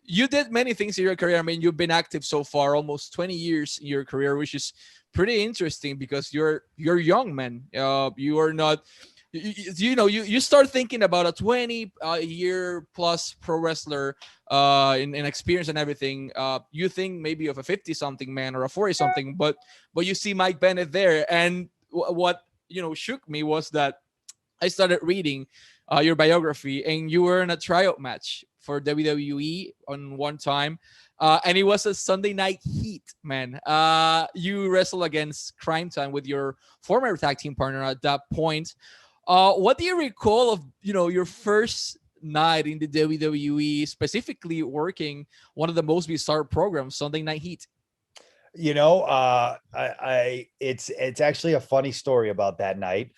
you did many things in your career. I mean, you've been active so far, almost 20 years in your career, which is pretty interesting because you're young, man. You are not. You start thinking about a 20 year plus pro wrestler in experience and everything. You think maybe of a 50 something man or a 40 something, but you see Mike Bennett there, and what shook me was that I started reading your biography, and you were in a tryout match for WWE on one time, and it was a Sunday Night Heat, man. You wrestled against Crime Time with your former tag team partner at that point. What do you recall of your first night in the WWE, specifically working one of the most bizarre programs, Sunday Night Heat? It's actually a funny story about that night.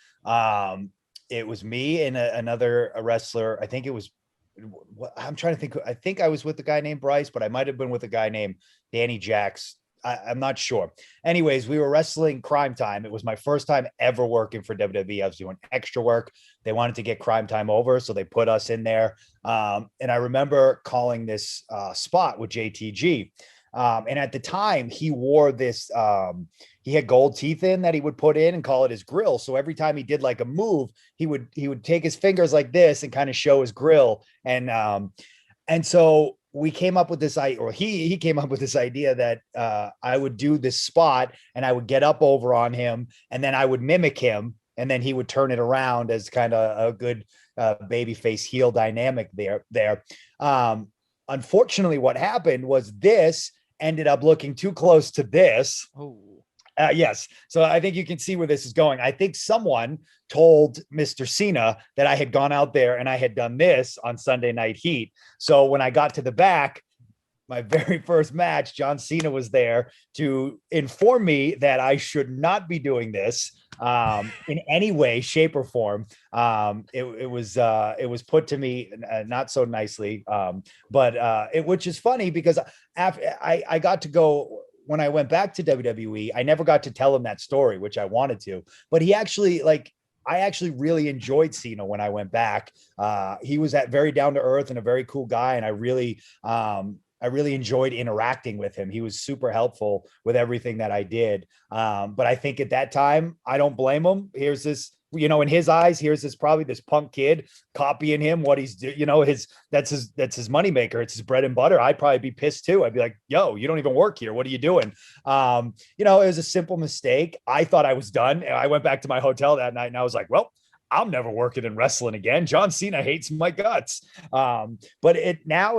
It was me and another wrestler. I think it was, I'm trying to think. I think I was with a guy named Bryce, but I might have been with a guy named Danny Jacks. I'm not sure. Anyways, we were wrestling Crime Time. It was my first time ever working for WWE. I was doing extra work. They wanted to get Crime Time over, so they put us in there. And I remember calling this spot with JTG. And at the time, he wore this, he had gold teeth in that he would put in and call it his grill. So every time he did like a move, he would take his fingers like this and kind of show his grill. And so we came up with this idea, or he came up with this idea that I would do this spot and I would get up over on him and then I would mimic him. And then he would turn it around as kind of a good babyface heel dynamic there. Unfortunately, what happened was this ended up looking too close to this. Oh. Yes. So I think you can see where this is going. I think someone told Mr. Cena that I had gone out there and I had done this on Sunday Night Heat. So when I got to the back, my very first match, John Cena was there to inform me that I should not be doing this in any way, shape, or form. It was put to me not so nicely, but which is funny because after I got to go. When I went back to WWE, I never got to tell him that story, which I wanted to, but I actually really enjoyed Cena when I went back. He was very down to earth and a very cool guy. And I really enjoyed interacting with him. He was super helpful with everything that I did. But I think at that time, I don't blame him. Here's this, in his eyes, here's this probably this punk kid copying him, what he's doing, that's his moneymaker. It's his bread and butter. I'd probably be pissed too. I'd be like, yo, you don't even work here. What are you doing? It was a simple mistake. I thought I was done. I went back to my hotel that night and I was like, well, I'm never working in wrestling again. John Cena hates my guts. But it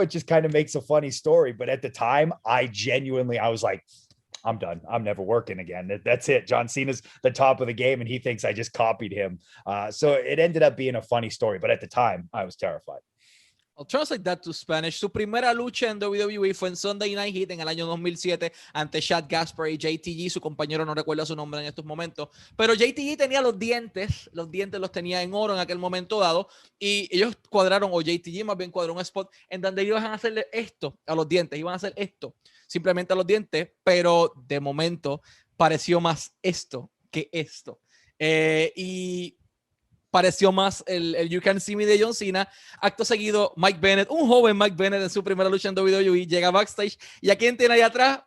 just kind of makes a funny story. But at the time, I was like, I'm done. I'm never working again. That's it. John Cena's the top of the game and he thinks I just copied him. So it ended up being a funny story. But at the time, I was terrified. I'll translate that to Spanish. Su primera lucha en WWE fue en Sunday Night Heat en el año 2007 ante Chad Gaspar y JTG. Su compañero no recuerda su nombre en estos momentos. Pero JTG tenía los dientes los tenía en oro en aquel momento dado. Y ellos cuadraron, o JTG más bien cuadró un spot en donde iban a hacerle esto a los dientes. Iban a hacer esto simplemente a los dientes, pero de momento pareció más esto que esto. Y pareció más el You Can See Me de John Cena. Acto seguido, Mike Bennett, un joven Mike Bennett en su primera lucha en WWE, llega backstage y ¿a quién tiene ahí atrás?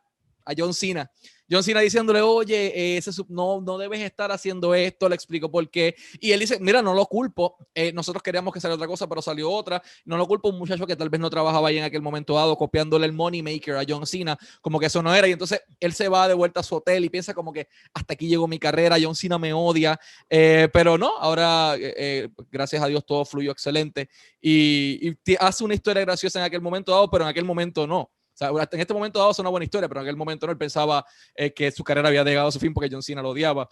A John Cena. John Cena diciéndole, oye, no debes estar haciendo esto, le explico por qué. Y él dice, mira, no lo culpo, nosotros queríamos que saliera otra cosa, pero salió otra. No lo culpo a un muchacho que tal vez no trabajaba ahí en aquel momento dado, copiándole el money maker a John Cena, como que eso no era. Y entonces él se va de vuelta a su hotel y piensa como que hasta aquí llegó mi carrera, John Cena me odia. Pero no, ahora, gracias a Dios, todo fluyó excelente. Y hace una historia graciosa en aquel momento dado, pero en aquel momento no. O sea, en este momento dado es una buena historia, pero en aquel momento no, él pensaba que su carrera había llegado a su fin porque John Cena lo odiaba.